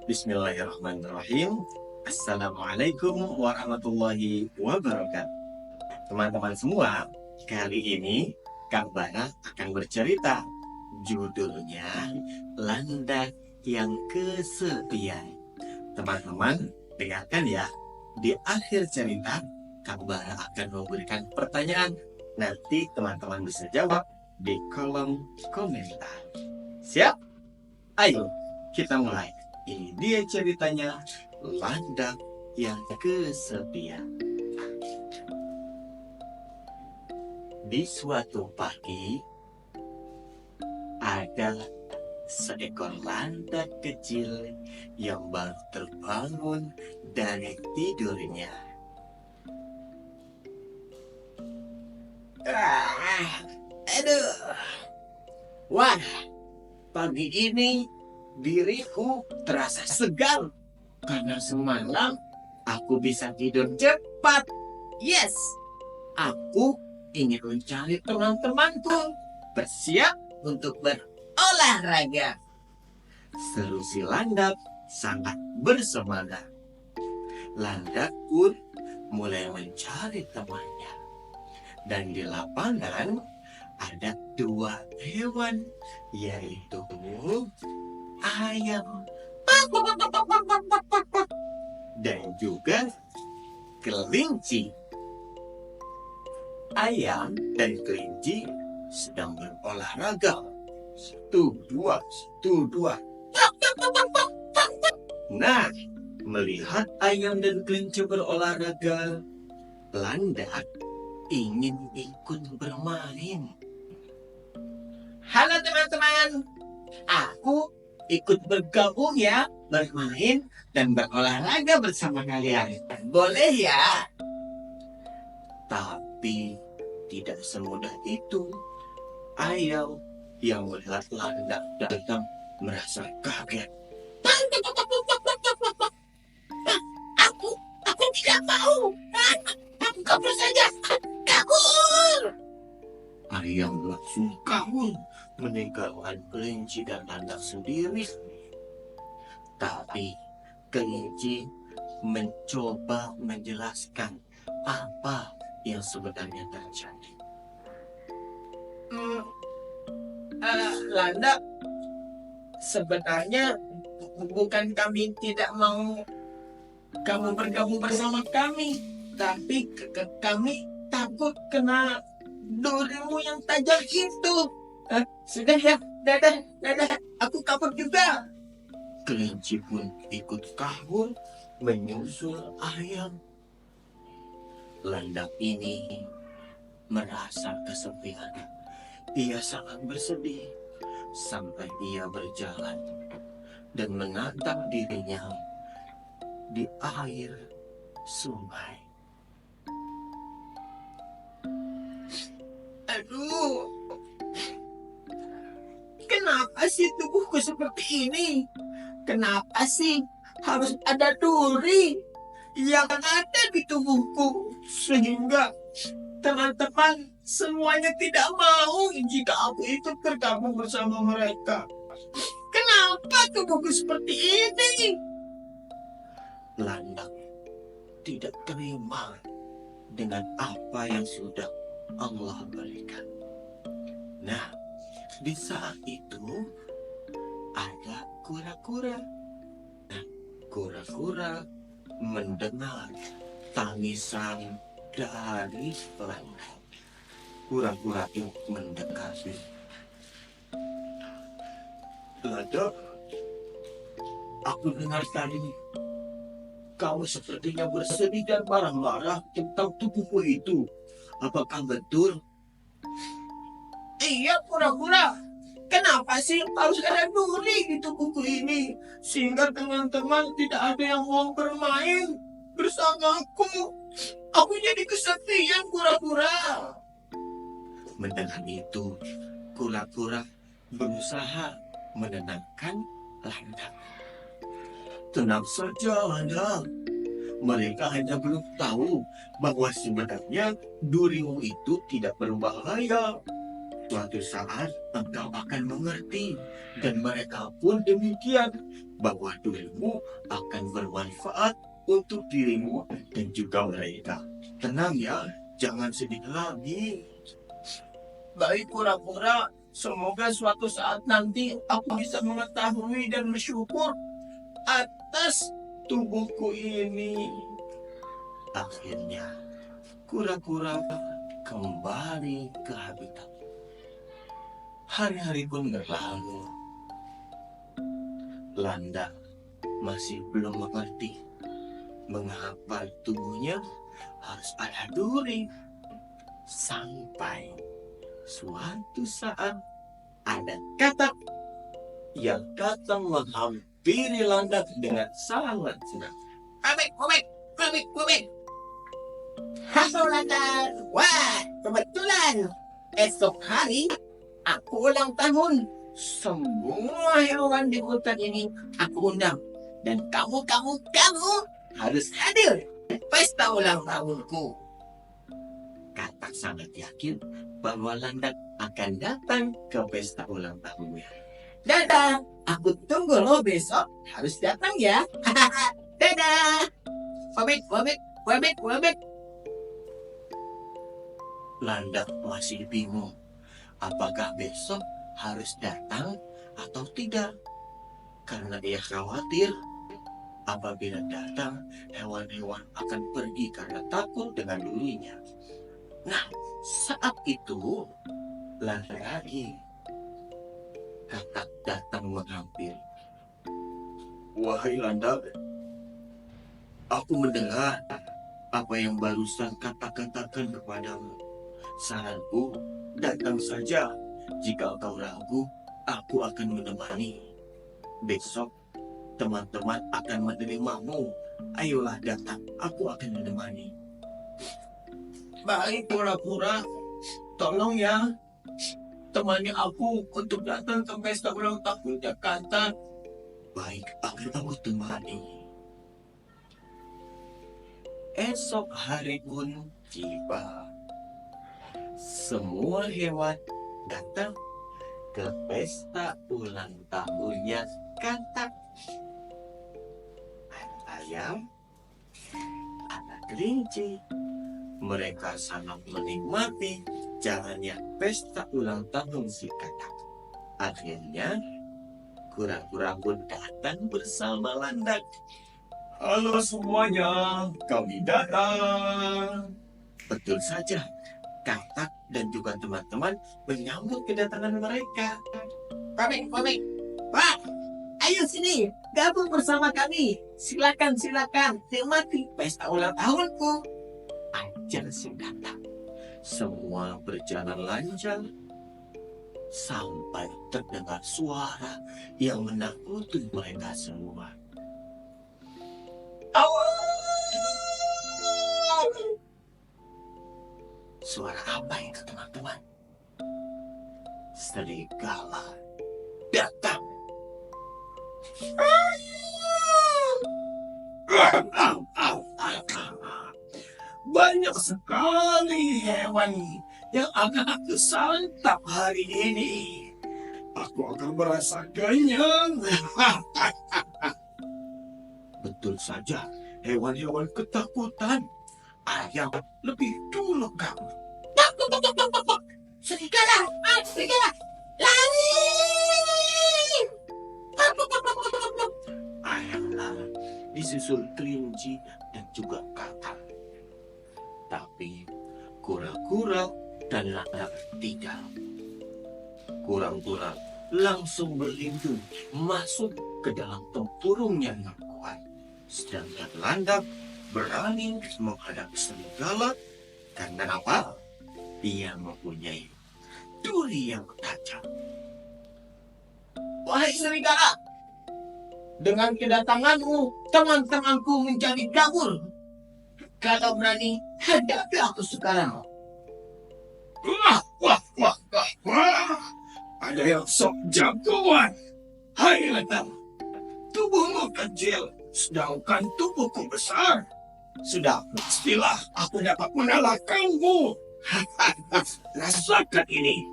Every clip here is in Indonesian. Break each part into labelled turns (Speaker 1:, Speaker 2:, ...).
Speaker 1: Bismillahirrahmanirrahim. Assalamualaikum warahmatullahi wabarakatuh. Teman-teman semua, kali ini Kak Bara akan bercerita. Judulnya Landak yang Kesepian. Teman-teman, dengarkan ya. Di akhir cerita, Kak Bara akan memberikan pertanyaan. Nanti teman-teman bisa jawab di kolom komentar. Siap? Ayo, kita mulai. Ini dia ceritanya, Landak yang Kesepian. Di suatu pagi, ada seekor landak kecil yang baru terbangun dari tidurnya. Aduh. Wah, pagi ini diriku terasa segar karena semalam aku bisa tidur cepat. Yes, aku ingin mencari teman-temanku bersiap untuk berolahraga. Seru si landak sangat bersemangat. Landak pun mulai mencari temannya. Dan di lapangan ada dua hewan, yaitu ayam dan juga kelinci. Ayam dan kelinci sedang berolahraga. Satu, dua, satu, dua. Nah, melihat ayam dan kelinci berolahraga, landak ingin ikut bermain. Halo teman-teman, aku ikut bergabung ya, bermain dan berolahraga bersama kalian. Boleh ya? Tapi tidak semudah itu. Ayam yang melihat landak datang merasa kaget. Aku tidak mau. Aku kabur saja. Kabur. Ayam langsung kabur meninggalkan kelinci dan landak sendiri. Tapi kelinci mencoba menjelaskan apa yang sebenarnya terjadi. Landak, sebenarnya bukan kami tidak mau kamu bergabung bersama kami, tapi kami takut kena durimu yang tajam itu. Sudah ya, dadah, aku kabur juga. Kelinci pun ikut kabur menyusul ayam. Landak ini merasa kesepian. Ia sangat bersedih sampai ia berjalan dan menatap dirinya di air sungai. Aduh, kenapa sih tubuhku seperti ini? Kenapa sih harus ada duri yang ada di tubuhku sehingga teman-teman semuanya tidak mau jika aku ikut bergabung bersama mereka? Kenapa tubuhku seperti ini? Landak tidak terima dengan apa yang sudah Allah berikan. Nah, di saat itu ada kura-kura. Nah, kura-kura mendengar tangisan dari landak. Kura-kura itu mendekati. Landak, aku dengar tadi kau sepertinya bersedih dan marah-marah tentang tubuhmu itu. Apakah betul? Iya, kura-kura. Kenapa sih harus ada duri di tubuhku ini? Sehingga teman-teman tidak ada yang mau bermain bersamaku. Aku jadi kesepian, kura-kura. Mendengar itu, kura-kura berusaha menenangkan landak. Tenang saja, landak. Mereka hanya belum tahu bahwa sebenarnya durimu itu tidak berbahaya. Suatu saat engkau akan mengerti, dan mereka pun demikian, bahwa duitmu akan bermanfaat untuk dirimu dan juga mereka. Tenang ya, jangan sedih lagi. Baik pura-pura, semoga suatu saat nanti aku bisa mengetahui dan bersyukur atas tubuhku ini. Akhirnya, kura-kura kembali ke habitat. Hari-hari pun berlalu. Landak masih belum mengerti mengapa tubuhnya harus ada duri. Sampai suatu saat ada katak yang datang menghampiri Landak dengan sangat senang. Komik. Halo Landak. Wah, kebetulan esok hari aku ulang tahun. Semua hewan di hutan ini aku undang. Dan kamu harus hadir di pesta ulang tahunku. Katak sangat yakin bahwa Landak akan datang ke pesta ulang tahunnya. Dadah, aku tunggu lo besok. Harus datang ya. Dadah. Wabit. Landak masih bingung. Apakah besok harus datang atau tidak? Karena dia khawatir apabila datang, hewan-hewan akan pergi karena takut dengan durinya. Nah, saat itu lagi katak datang menghampiri. Wahai Landak, aku mendengar apa yang barusan katakan kepadamu. Saranku, datang saja. Jika kau ragu, aku akan menemani. Besok, teman-teman akan menerimamu. Ayolah datang, aku akan menemani. Baik pura-pura, tolong ya, temani aku untuk datang ke pesta ulang tahun Jakarta. Baik, akan aku temani. Esok hari pun tiba. Semua hewan datang ke pesta ulang tahunnya katak. Ada ayam, ada kelinci. Mereka sangat menikmati jalannya pesta ulang tahun si katak. Akhirnya, kura-kura pun datang bersama Landak. Halo semuanya, kami datang. Betul saja, katak dan juga teman-teman menyambut kedatangan mereka. Komik. Wah, ayo sini, gabung bersama kami. Silakan, nikmati pesta ulang tahunku. Ajar si katak. Semua berjalan lancar sampai terdengar suara yang menakuti mereka semua. Suara apa itu teman-teman? Serigala datang. Banyak sekali hewan yang akan aku santap hari ini. Aku akan merasa kenyang. Betul saja, hewan-hewan ketakutan. Ayam lebih dulu kamu. Serigala, lari! Ayam lari, disusul kelinci dan juga katak. Tapi kura-kura dan Landak tidak. Kura-kura langsung berlindung masuk ke dalam tempurungnya yang kuat. Sedangkan Landak berani menghadapi serigala karena apa? Dia mempunyai duri yang tajam. Wahai serigala, dengan kedatanganmu, teman-temanku menjadi kabur. Kalau berani, hadapi aku sekarang. Wah. Ada yang sok jagoan. Hai Landak, tubuhmu kecil, sedangkan tubuhku besar. Sudah pastilah aku dapat mengalahkanmu. Rasakan ini.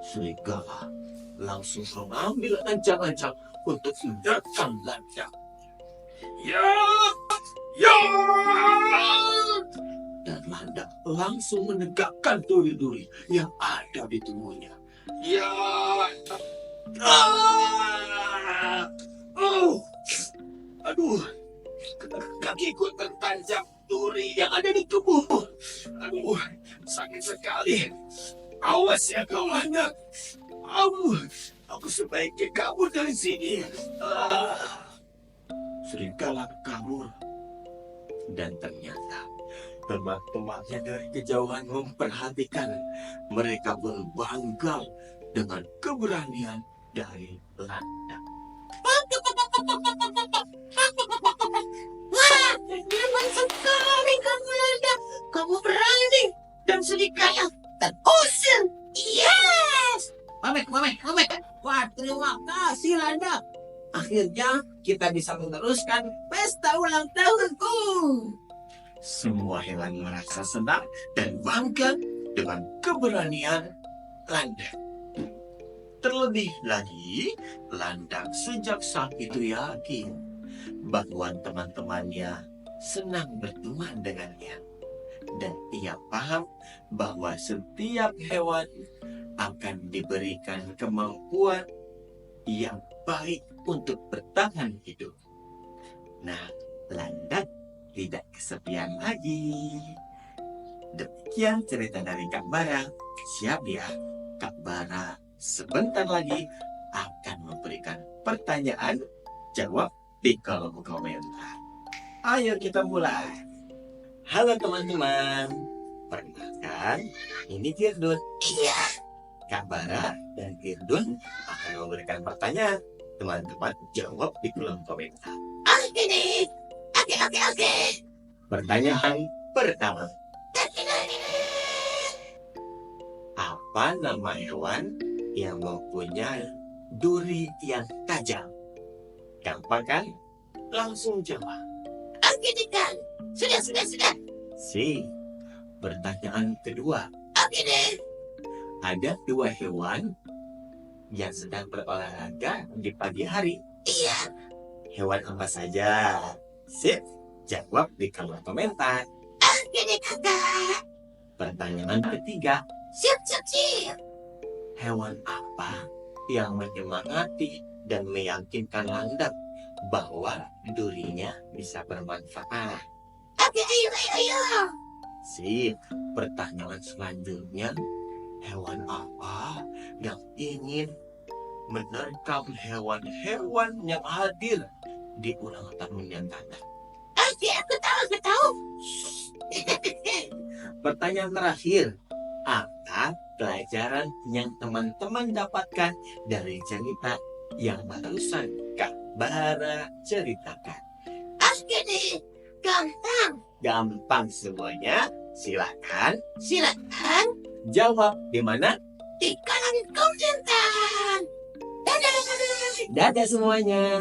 Speaker 1: Serigala langsung mengambil ancang-ancang untuk menyerang landak. Ya, ya! Dan landak langsung menegakkan duri-duri yang ada di tubuhnya. Ya, ah, oh, aduh, kakiku tertancap duri yang ada di tubuh. Aduh, sakit sekali. Awas ya kau landak. Aku sebaiknya kabur dari sini. Serigala kabur. Dan ternyata teman-temannya dari kejauhan memperhatikan. Mereka berbangga dengan keberanian dari landak. Wah, hebat sekali kamu landak. Kamu berani dan serigala terusir. Yes! Mamek. Wah, terima kasih landak. Akhirnya kita bisa meneruskan pesta ulang tahunku. Semua hewan merasa senang dan bangga dengan keberanian landak. Terlebih lagi, landak sejak saat itu yakin bahwa teman-temannya senang berteman dengannya. Dan ia paham bahwa setiap hewan akan diberikan kemampuan yang baik untuk bertahan hidup. Nah, landak tidak kesepian lagi. Demikian cerita dari Kak Bara. Siap ya? Kak Bara sebentar lagi akan memberikan pertanyaan. Jawab di kolom komentar. Ayo kita mulai. Halo teman-teman. Perkenalkan, ini Firdun. Iya. Kak Bara dan Firdun akan memberikan pertanyaan. Teman-teman jawab di kolom komentar. Oke nih. Oke. Pertanyaan pertama. Apa nama hewan yang mempunyai duri yang tajam? Gampang kan? Langsung jawab. Oke nih Kang. Sudah. Si. Pertanyaan kedua. Oke deh. Ada dua hewan yang sedang berolahraga di pagi hari. Iya. Hewan apa saja? Sip, jawab di kolom komentar. Oke deh kakak. Pertanyaan ketiga. Siap. Hewan apa yang menyemangati dan meyakinkan landak bahwa durinya bisa bermanfaat? Oke, ayo. Sip, pertanyaan selanjutnya. Hewan apa yang ingin menerkam hewan-hewan yang hadir di ulang tahun yang datang? Oke, aku tahu. Pertanyaan terakhir. Apa pelajaran yang teman-teman dapatkan dari cerita yang barusan Kak Bara ceritakan? Oke nih, gampang semuanya. Silakan jawab di mana? Di kolom komentar. Dadah semuanya.